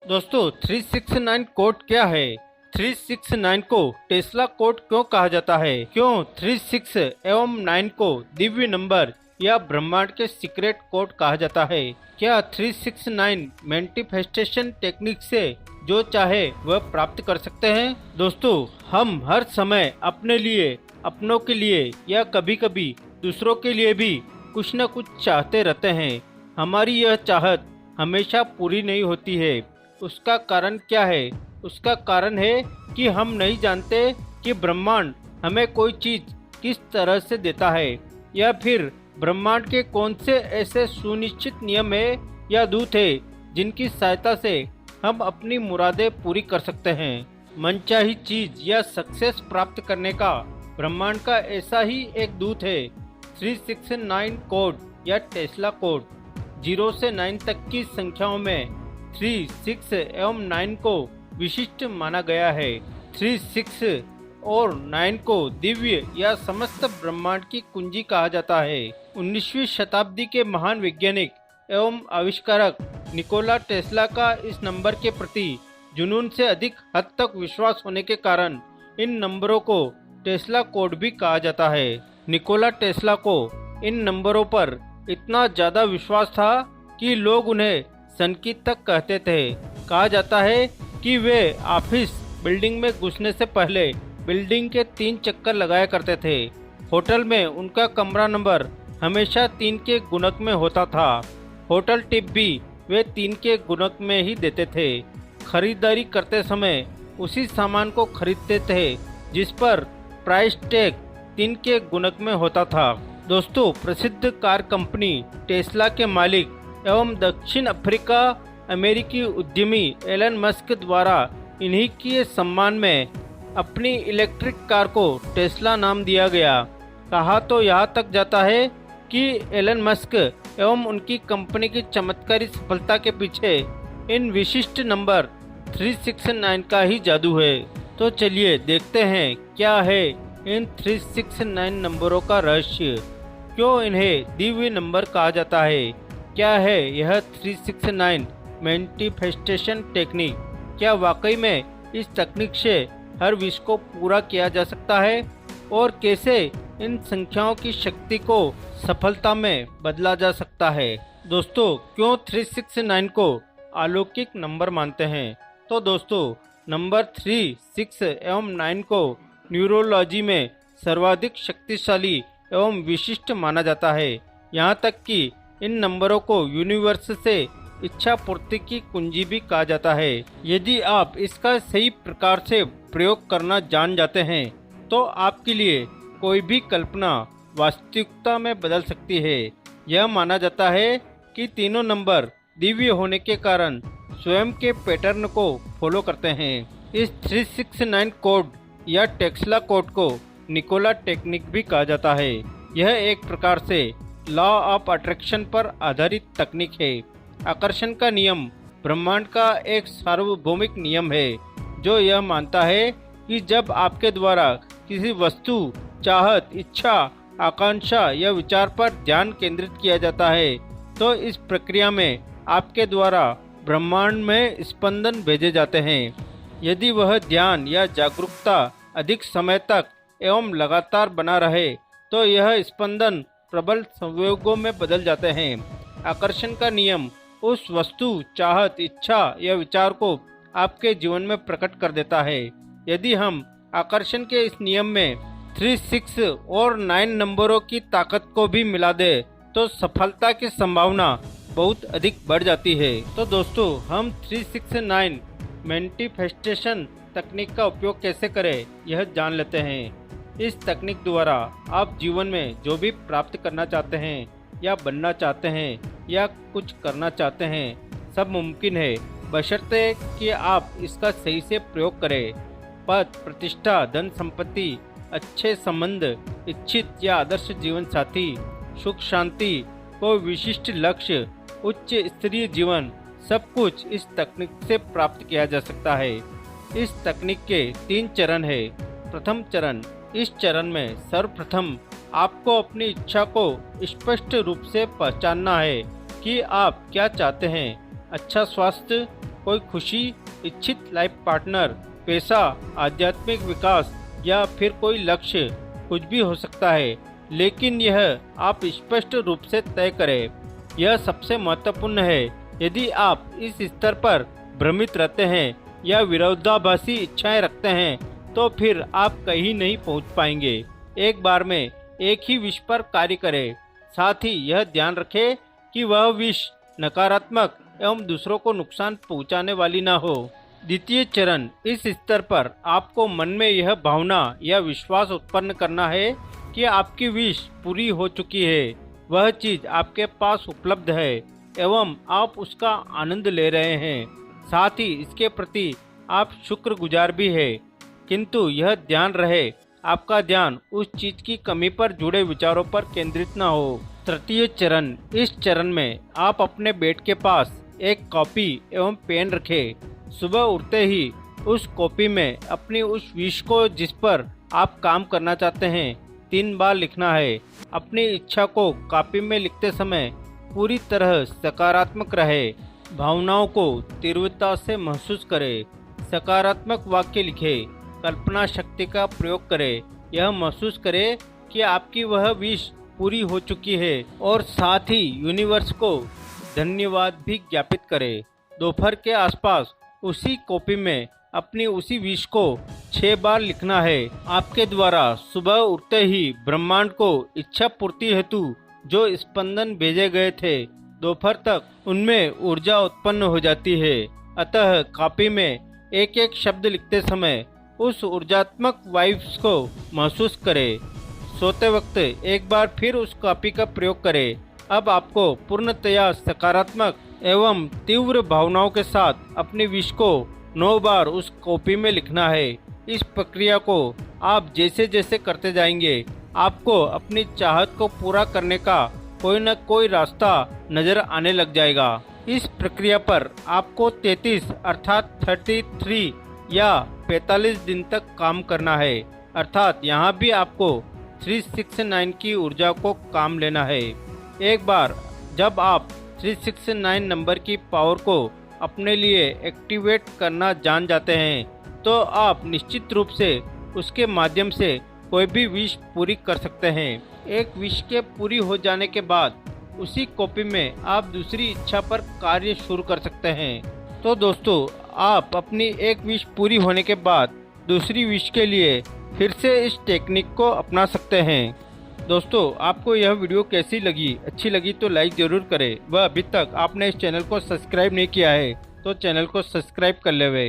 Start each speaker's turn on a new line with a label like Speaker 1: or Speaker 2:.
Speaker 1: दोस्तों 369 कोड क्या है? 369 को टेस्ला कोड क्यों कहा जाता है? क्यों 36 एवं 9 को दिव्य नंबर या ब्रह्मांड के सीक्रेट कोड कहा जाता है? क्या 369 मैनिफेस्टेशन टेक्निक से जो चाहे वह प्राप्त कर सकते हैं? दोस्तों, हम हर समय अपने लिए, अपनों के लिए या कभी कभी दूसरों के लिए भी कुछ न कुछ चाहते रहते हैं। हमारी यह चाहत हमेशा पूरी नहीं होती है। उसका कारण क्या है? उसका कारण है कि हम नहीं जानते कि ब्रह्मांड हमें कोई चीज किस तरह से देता है, या फिर ब्रह्मांड के कौन से ऐसे सुनिश्चित नियम है या दूत है जिनकी सहायता से हम अपनी मुरादें पूरी कर सकते हैं। मनचाही चीज या सक्सेस प्राप्त करने का ब्रह्मांड का ऐसा ही एक दूत है 369 कोड या टेस्ला कोड। 0 से 9 तक की संख्याओं में 3, 6 एवं 9 को विशिष्ट माना गया है। 3, 6 और 9 को दिव्य या समस्त ब्रह्मांड की कुंजी कहा जाता है। 19वीं शताब्दी के महान वैज्ञानिक एवं आविष्कारक निकोला टेस्ला का इस नंबर के प्रति जुनून से अधिक हद तक विश्वास होने के कारण इन नंबरों को टेस्ला कोड भी कहा जाता है। निकोला टेस्ला को इन नंबरों पर इतना ज्यादा विश्वास था कि लोग उन्हें संकीत तक कहते थे। कहा जाता है कि वे ऑफिस बिल्डिंग में घुसने से पहले बिल्डिंग के 3 चक्कर लगाया करते थे। होटल में उनका कमरा नंबर हमेशा 3 के गुणक में होता था। होटल टिप भी वे 3 के गुणक में ही देते थे। खरीदारी करते समय उसी सामान को खरीदते थे जिस पर प्राइस टैग 3 के गुणक में होता था। दोस्तों, प्रसिद्ध कार कंपनी टेस्ला के मालिक एवं दक्षिण अफ्रीका अमेरिकी उद्यमी एलन मस्क द्वारा इन्हीं के सम्मान में अपनी इलेक्ट्रिक कार को टेस्ला नाम दिया गया। कहा तो यहाँ तक जाता है कि एलन मस्क एवं उनकी कंपनी की चमत्कारी सफलता के पीछे इन विशिष्ट नंबर 369 का ही जादू है। तो चलिए देखते हैं क्या है इन 369 नंबरों का रहस्य। क्यों इन्हें दिव्य नंबर कहा जाता है? क्या है यह 369 मैनिफेस्टेशन टेक्निक? क्या वाकई में इस तकनीक से हर विश को पूरा किया जा सकता है? और कैसे इन संख्याओं की शक्ति को सफलता में बदला जा सकता है? दोस्तों, क्यों 369 को अलौकिक नंबर मानते हैं? तो दोस्तों, नंबर 3, 6 एवं 9 को न्यूरोलॉजी में सर्वाधिक शक्तिशाली एवं विशिष्ट माना जाता है। यहाँ तक कि इन नंबरों को यूनिवर्स से इच्छा पूर्ति की कुंजी भी कहा जाता है। यदि आप इसका सही प्रकार से प्रयोग करना जान जाते हैं तो आपके लिए कोई भी कल्पना वास्तविकता में बदल सकती है। यह माना जाता है कि तीनों नंबर दिव्य होने के कारण स्वयं के पैटर्न को फॉलो करते हैं। इस 369 कोड या टेस्ला कोड को निकोला टेक्निक भी कहा जाता है। यह एक प्रकार से लॉ ऑफ अट्रैक्शन पर आधारित तकनीक है। आकर्षण का नियम ब्रह्मांड का एक सार्वभौमिक नियम है जो यह मानता है कि जब आपके द्वारा किसी वस्तु, चाहत, इच्छा, आकांक्षा या विचार पर ध्यान केंद्रित किया जाता है तो इस प्रक्रिया में आपके द्वारा ब्रह्मांड में स्पंदन भेजे जाते हैं। यदि वह ध्यान या जागरूकता अधिक समय तक एवं लगातार बना रहे तो यह स्पंदन प्रबल संवेगों में बदल जाते हैं। आकर्षण का नियम उस वस्तु, चाहत, इच्छा या विचार को आपके जीवन में प्रकट कर देता है। यदि हम आकर्षण के इस नियम में 3, 6 और 9 नंबरों की ताकत को भी मिला दे तो सफलता की संभावना बहुत अधिक बढ़ जाती है। तो दोस्तों, हम 369 मैनिफेस्टेशन तकनीक का उपयोग कैसे करें यह जान लेते हैं। इस तकनीक द्वारा आप जीवन में जो भी प्राप्त करना चाहते हैं या बनना चाहते हैं या कुछ करना चाहते हैं सब मुमकिन है, बशर्ते कि आप इसका सही से प्रयोग करें। पद, प्रतिष्ठा, धन संपत्ति, अच्छे संबंध, इच्छित या आदर्श जीवन साथी, सुख शांति, कोई विशिष्ट लक्ष्य, उच्च स्तरीय जीवन, सब कुछ इस तकनीक से प्राप्त किया जा सकता है। इस तकनीक के 3 चरण है। प्रथम चरण, इस चरण में सर्वप्रथम आपको अपनी इच्छा को स्पष्ट रूप से पहचानना है कि आप क्या चाहते हैं। अच्छा स्वास्थ्य, कोई खुशी, इच्छित लाइफ पार्टनर, पैसा, आध्यात्मिक विकास या फिर कोई लक्ष्य, कुछ भी हो सकता है, लेकिन यह आप स्पष्ट रूप से तय करें। यह सबसे महत्वपूर्ण है। यदि आप इस स्तर पर भ्रमित रहते हैं या विरोधाभासी इच्छाएं रखते हैं तो फिर आप कहीं नहीं पहुंच पाएंगे। एक बार में एक ही विश पर कार्य करें। साथ ही यह ध्यान रखें कि वह विश नकारात्मक एवं दूसरों को नुकसान पहुंचाने वाली न हो। द्वितीय चरण, इस स्तर पर आपको मन में यह भावना या विश्वास उत्पन्न करना है कि आपकी विश पूरी हो चुकी है, वह चीज आपके पास उपलब्ध है एवं आप उसका आनंद ले रहे हैं। साथ ही इसके प्रति आप शुक्रगुजार भी है, किंतु यह ध्यान रहे आपका ध्यान उस चीज की कमी पर जुड़े विचारों पर केंद्रित न हो। तृतीय चरण, इस चरण में आप अपने बेड के पास एक कॉपी एवं पेन रखें। सुबह उठते ही उस कॉपी में अपनी उस विश को जिस पर आप काम करना चाहते हैं 3 बार लिखना है। अपनी इच्छा को कॉपी में लिखते समय पूरी तरह सकारात्मक रहे। भावनाओं को तीव्रता से महसूस करें। सकारात्मक वाक्य लिखें। कल्पना शक्ति का प्रयोग करें। यह महसूस करें कि आपकी वह विश पूरी हो चुकी है और साथ ही यूनिवर्स को धन्यवाद भी ज्ञापित करें। दोपहर के आसपास उसी कॉपी में अपनी उसी विश को 6 बार लिखना है। आपके द्वारा सुबह उठते ही ब्रह्मांड को इच्छा पूर्ति हेतु जो स्पंदन भेजे गए थे, दोपहर तक उनमें ऊर्जा उत्पन्न हो जाती है। अतः कॉपी में एक एक शब्द लिखते समय उस ऊर्जात्मक वाइब्स को महसूस करें। सोते वक्त एक बार फिर उस कॉपी का प्रयोग करें। अब आपको पूर्णतया सकारात्मक एवं तीव्र भावनाओं के साथ अपनी विश को 9 बार उस कॉपी में लिखना है। इस प्रक्रिया को आप जैसे जैसे करते जाएंगे, आपको अपनी चाहत को पूरा करने का कोई न कोई रास्ता नजर आने लग जाएगा। इस प्रक्रिया पर आपको 33 अर्थात 33 या 45 दिन तक काम करना है। अर्थात यहाँ भी आपको 369 की ऊर्जा को काम लेना है। एक बार जब आप 369 नंबर की पावर को अपने लिए एक्टिवेट करना जान जाते हैं तो आप निश्चित रूप से उसके माध्यम से कोई भी विश पूरी कर सकते हैं। एक विश के पूरी हो जाने के बाद उसी कॉपी में आप दूसरी इच्छा पर कार्य शुरू कर सकते हैं। तो दोस्तों, आप अपनी एक विश पूरी होने के बाद दूसरी विश के लिए फिर से इस टेक्निक को अपना सकते हैं। दोस्तों, आपको यह वीडियो कैसी लगी? अच्छी लगी तो लाइक जरूर करें। वह अभी तक आपने इस चैनल को सब्सक्राइब नहीं किया है तो चैनल को सब्सक्राइब कर ले।